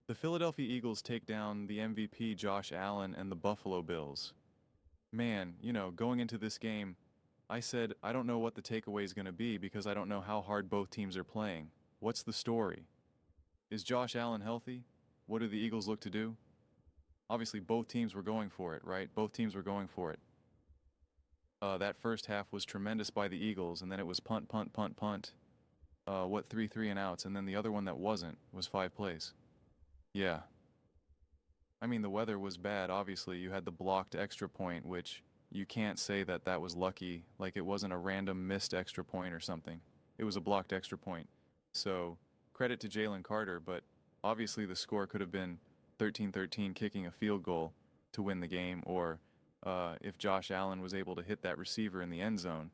The Philadelphia Eagles take down the MVP Josh Allen and the Buffalo Bills. Man, going into this game, I said I don't know what the takeaway is going to be because I don't know how hard both teams are playing. What's the story? Is Josh Allen healthy? What do the Eagles look to do? Obviously, both teams were going for it, right? Both teams were going for it. That first half was tremendous by the Eagles, and then it was punt, punt, punt, punt. Three and outs, and then the other one that wasn't was 5 plays. Yeah. I mean, the weather was bad, obviously. You had the blocked extra point, which you can't say that that was lucky. Like, it wasn't a random missed extra point or something. It was a blocked extra point. So, credit to Jalen Carter, but obviously the score could have been 13-13 kicking a field goal to win the game, or if Josh Allen was able to hit that receiver in the end zone,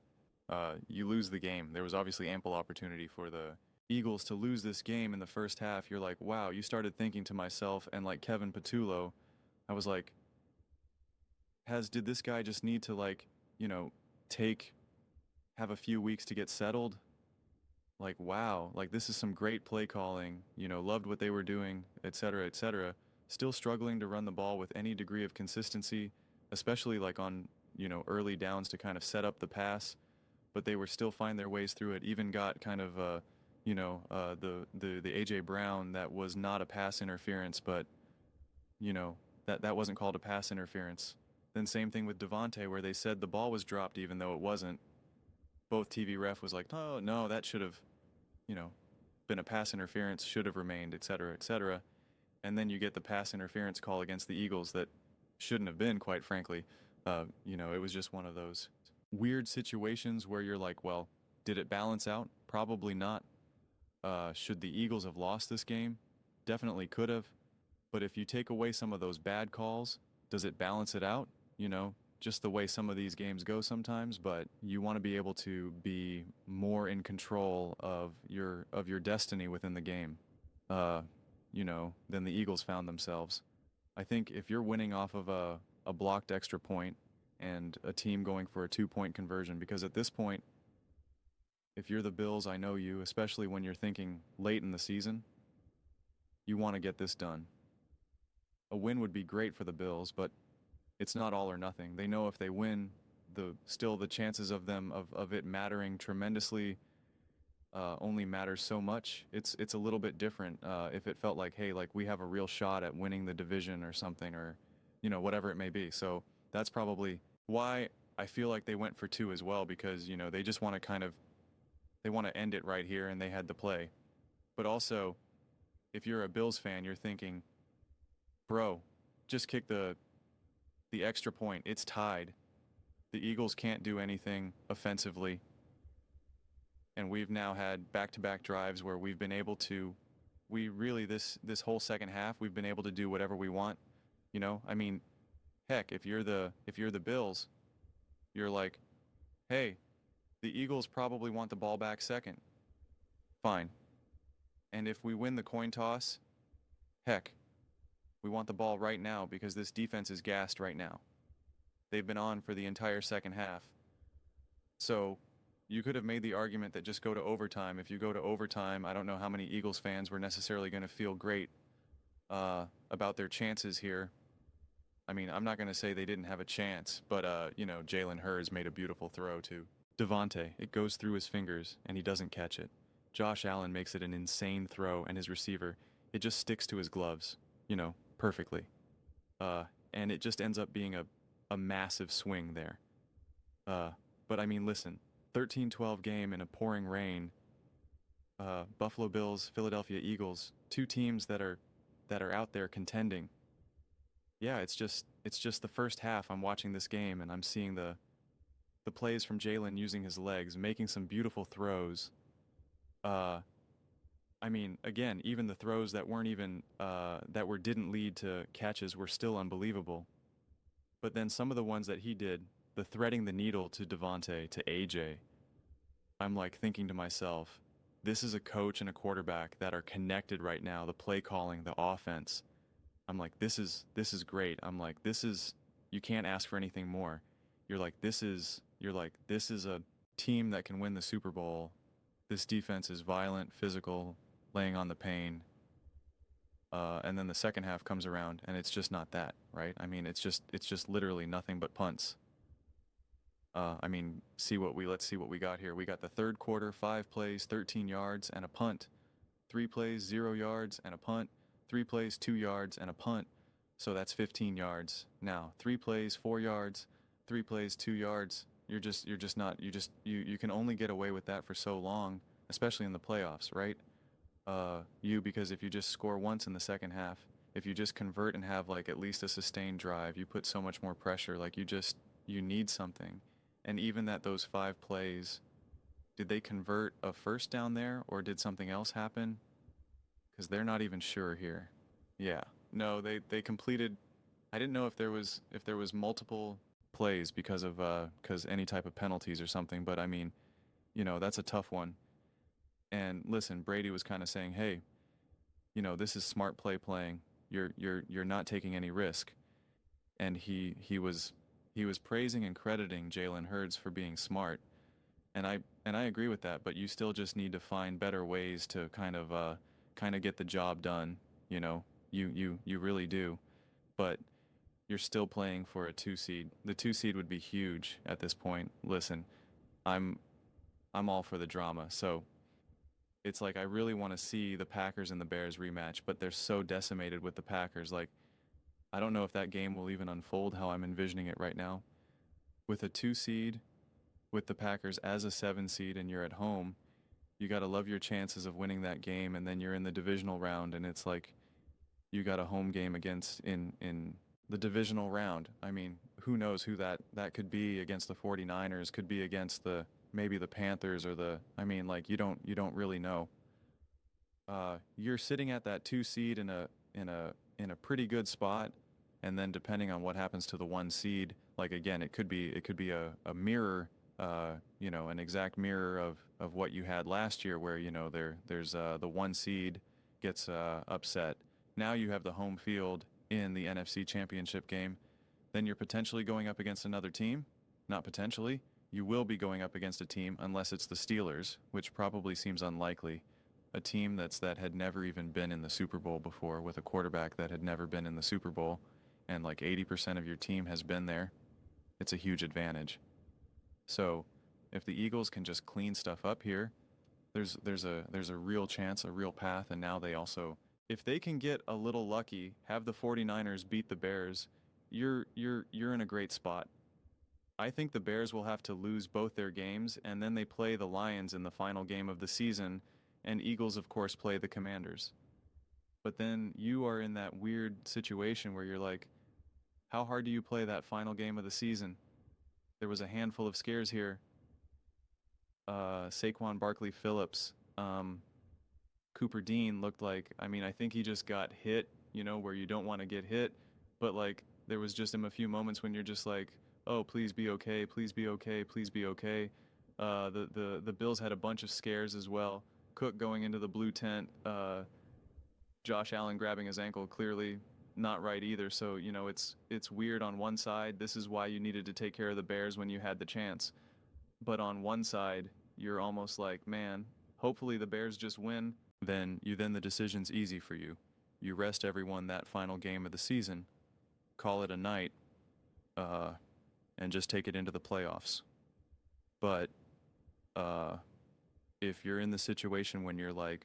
you lose the game. There was obviously ample opportunity for the Eagles to lose this game in the first half. You're like, wow, you started thinking to myself, and like Kevin Patullo, I was like, did this guy just need to you know, take, have a few weeks to get settled? Like, wow, like this is some great play calling, loved what they were doing, et cetera, et cetera. Still struggling to run the ball with any degree of consistency, especially like on, early downs to kind of set up the pass, but they were still find their ways through it. Even got kind of, the AJ Brown that was not a pass interference, but that wasn't called a pass interference. Then same thing with Devontae, where they said the ball was dropped even though it wasn't. Both TV ref was like, oh no, that should have, you know, been a pass interference, should have remained, et cetera, et cetera. And then you get the pass interference call against the Eagles that shouldn't have been, quite frankly. It was just one of those weird situations where you're like, well, did it balance out? Probably not. Should the Eagles have lost this game? Definitely could have. But if you take away some of those bad calls, does it balance it out? Just the way some of these games go sometimes, but you want to be able to be more in control of your destiny within the game. Uh, than the Eagles found themselves. I think if you're winning off of a blocked extra point and a team going for a 2 point conversion, because at this point, if you're the Bills, I know you, especially when you're thinking late in the season, you want to get this done. A win would be great for the Bills, but it's not all or nothing. They know if they win, the chances of them of it mattering tremendously only matters so much. It's a little bit different if it felt like, hey, like we have a real shot at winning the division or something, or whatever it may be. So that's probably why I feel like they went for two as well, because they just want to they want to end it right here, and they had the play. But also, if you're a Bills fan, you're thinking, bro, just kick the extra point. It's tied. The Eagles can't do anything offensively. And we've now had back-to-back drives where we've been able to, we really, this whole second half, we've been able to do whatever we want. I mean, heck, if you're the Bills, you're like, hey, the Eagles probably want the ball back second. Fine. And if we win the coin toss, heck, we want the ball right now because this defense is gassed right now. They've been on for the entire second half. So you could have made the argument that just go to overtime. If you go to overtime, I don't know how many Eagles fans were necessarily going to feel great about their chances here. I mean, I'm not going to say they didn't have a chance, but, Jalen Hurts made a beautiful throw to Devontae. It goes through his fingers, and he doesn't catch it. Josh Allen makes it an insane throw, and his receiver, it just sticks to his gloves, perfectly. And it just ends up being a massive swing there. But I mean, listen, 13-12 game in a pouring rain. Buffalo Bills, Philadelphia Eagles, two teams that are out there contending. Yeah, it's just the first half. I'm watching this game and I'm seeing the plays from Jalen using his legs, making some beautiful throws. Uh, I mean, again, even the throws that weren't even didn't lead to catches were still unbelievable. But then some of the ones that he did, the threading the needle to Devontae, to AJ, I'm like thinking to myself, this is a coach and a quarterback that are connected right now. The play calling, the offense. I'm like, this is great. I'm like, you can't ask for anything more. This is a team that can win the Super Bowl. This defense is violent, physical, laying on the pain. And then the second half comes around and it's just not that, right? I mean, it's just literally nothing but punts. I mean, let's see what we got here. We got the third quarter, 5 plays, 13 yards and a punt. 3 plays, 0 yards and a punt. 3 plays, 2 yards and a punt. So that's 15 yards. Now, 3 plays, 4 yards. 3 plays, 2 yards. You're just not. You can only get away with that for so long, especially in the playoffs, right? Because if you just score once in the second half, if you just convert and have like at least a sustained drive, you put so much more pressure. Like you need something. And even that those 5 plays, did they convert a first down there or did something else happen? Because they're not even sure here. Yeah. No, they completed. I didn't know if there was multiple plays because any type of penalties or something. But I mean, that's a tough one. And listen, Brady was kind of saying, hey, this is smart playing. You're not taking any risk. And he was praising and crediting Jalen Hurts for being smart. And I agree with that, but you still just need to find better ways to kind of get the job done, you know. You really do. But you're still playing for a 2 seed. The 2 seed would be huge at this point. Listen, I'm I'm all for the drama. So it's like I really want to see the Packers and the Bears rematch, but they're so decimated with the Packers. Like, I don't know if that game will even unfold how I'm envisioning it right now. With a 2 seed, with the Packers as a 7 seed, and you're at home, you got to love your chances of winning that game. And then you're in the divisional round, and it's like you got a home game against in the divisional round. I mean, who knows who that could be against the 49ers, could be against the maybe the Panthers or the I mean, like you don't really know. You're sitting at that 2 seed in a pretty good spot, and then depending on what happens to the 1 seed, like again, it could be a mirror, an exact mirror of what you had last year, where there's the 1 seed gets upset. Now you have the home field in the NFC Championship game. Then you're potentially going up against another team. Not potentially. You will be going up against a team, unless it's the Steelers, which probably seems unlikely. A team that had never even been in the Super Bowl before, with a quarterback that had never been in the Super Bowl, and like 80% of your team has been there. It's a huge advantage. So, if the Eagles can just clean stuff up here, there's a real chance, a real path. And now they also, if they can get a little lucky, have the 49ers beat the Bears, you're in a great spot. I think the Bears will have to lose both their games, and then they play the Lions in the final game of the season, and Eagles, of course, play the Commanders. But then you are in that weird situation where you're like, how hard do you play that final game of the season? There was a handful of scares here. Saquon Barkley Phillips, Cooper Dean looked like, I mean, I think he just got hit, where you don't want to get hit. But like, there was just a few moments when you're just like, oh, please be okay, please be okay, please be okay. The Bills had a bunch of scares as well. Cook going into the blue tent, Josh Allen grabbing his ankle, clearly not right either. So, it's weird on one side. This is why you needed to take care of the Bears when you had the chance. But on one side, you're almost like, man, hopefully the Bears just win. Then the decision's easy for you. You rest everyone that final game of the season, call it a night, uh, and just take it into the playoffs. But if you're in the situation when you're like,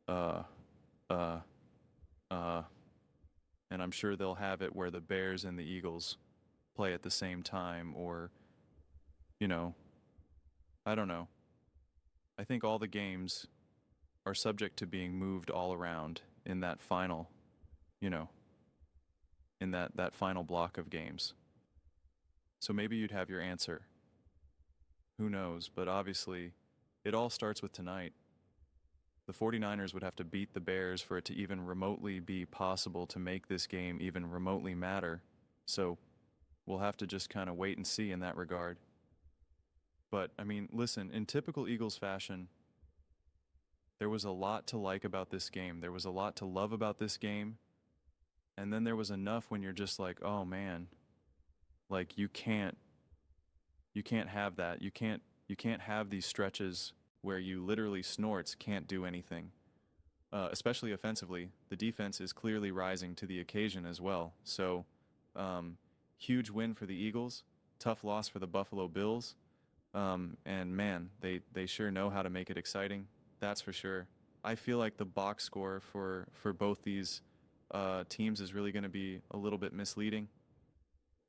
uh, uh, uh, and I'm sure they'll have it where the Bears and the Eagles play at the same time, or, you know, I don't know. I think all the games are subject to being moved all around in that final, you know, in that final block of games. So maybe you'd have your answer. Who knows? But obviously, it all starts with tonight. The 49ers would have to beat the Bears for it to even remotely be possible to make this game even remotely matter. So we'll have to just kind of wait and see in that regard. But, I mean, listen, in typical Eagles fashion, there was a lot to like about this game. There was a lot to love about this game. And then there was enough when you're just like, oh man, like you can't have that. You can't have these stretches where you literally snorts can't do anything. especially offensively. The defense is clearly rising to the occasion as well. So, um, huge win for the Eagles, tough loss for the Buffalo Bills. And man, they sure know how to make it exciting. That's for sure. I feel like the box score for both these teams is really going to be a little bit misleading.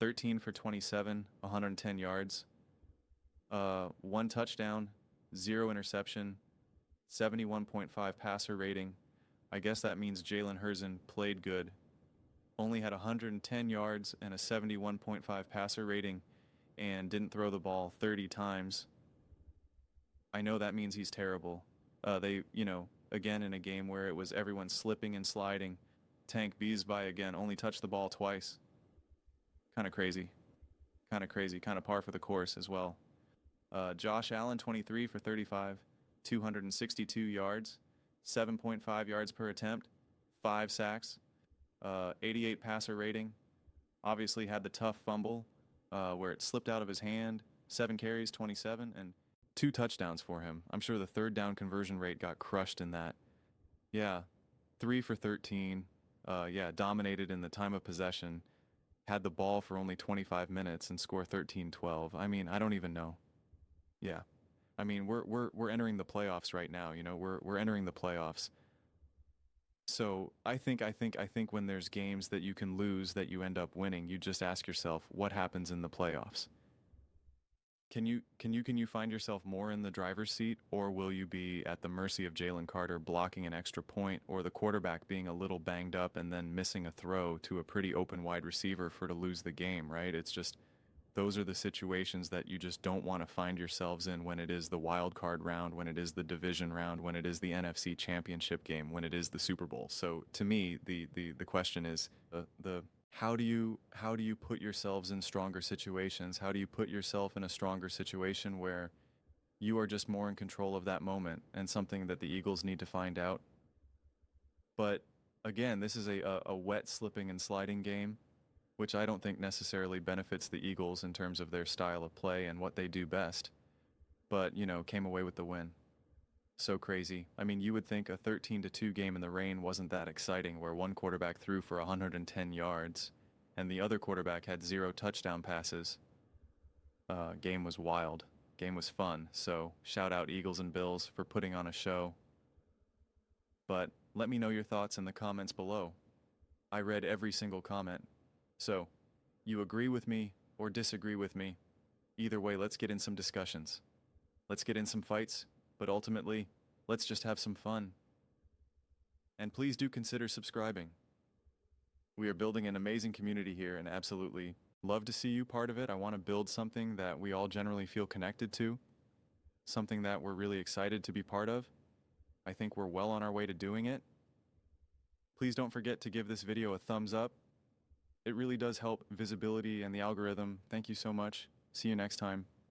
13 for 27, 110 yards, one touchdown, zero interception, 71.5 passer rating. I guess that means Jalen played good. Only had 110 yards and a 71.5 passer rating and didn't throw the ball 30 times. I know that means he's terrible. Again, in a game where it was everyone slipping and sliding, Tank Biesby again only touched the ball twice. Kind of crazy. Kind of crazy. Kind of par for the course as well. Josh Allen, 23 for 35, 262 yards, 7.5 yards per attempt, 5 sacks, 88 passer rating. Obviously had the tough fumble where it slipped out of his hand. 7 carries, 27, and 2 touchdowns for him. I'm sure the third down conversion rate got crushed in that. Yeah, 3 for 13. Dominated in the time of possession. Had the ball for only 25 minutes and score 13-12. I mean, I don't even know. Yeah. I mean, we're entering the playoffs right now, you know. We're entering the playoffs. So, I think when there's games that you can lose that you end up winning, you just ask yourself, what happens in the playoffs? Can you find yourself more in the driver's seat, or will you be at the mercy of Jalen Carter blocking an extra point, or the quarterback being a little banged up and then missing a throw to a pretty open wide receiver to lose the game, right? It's just those are the situations that you just don't want to find yourselves in when it is the wild card round, when it is the division round, when it is the NFC championship game, when it is the Super Bowl. So to me, the question is the how do you put yourselves in stronger situations? How do you put yourself in a stronger situation where you are just more in control of that moment, and something that the Eagles need to find out. But again, this is a wet slipping and sliding game, which I don't think necessarily benefits the Eagles in terms of their style of play and what they do best. But, came away with the win. So crazy. I mean, you would think a 13-2 game in the rain wasn't that exciting, where one quarterback threw for 110 yards and the other quarterback had 0 touchdown passes. Game was wild. Game was fun. So shout out Eagles and Bills for putting on a show. But let me know your thoughts in the comments below. I read every single comment. So, you agree with me or disagree with me? Either way, let's get in some discussions. Let's get in some fights, but ultimately, let's just have some fun. And please do consider subscribing. We are building an amazing community here and absolutely love to see you part of it. I want to build something that we all generally feel connected to, something that we're really excited to be part of. I think we're well on our way to doing it. Please don't forget to give this video a thumbs up. It really does help visibility and the algorithm. Thank you so much. See you next time.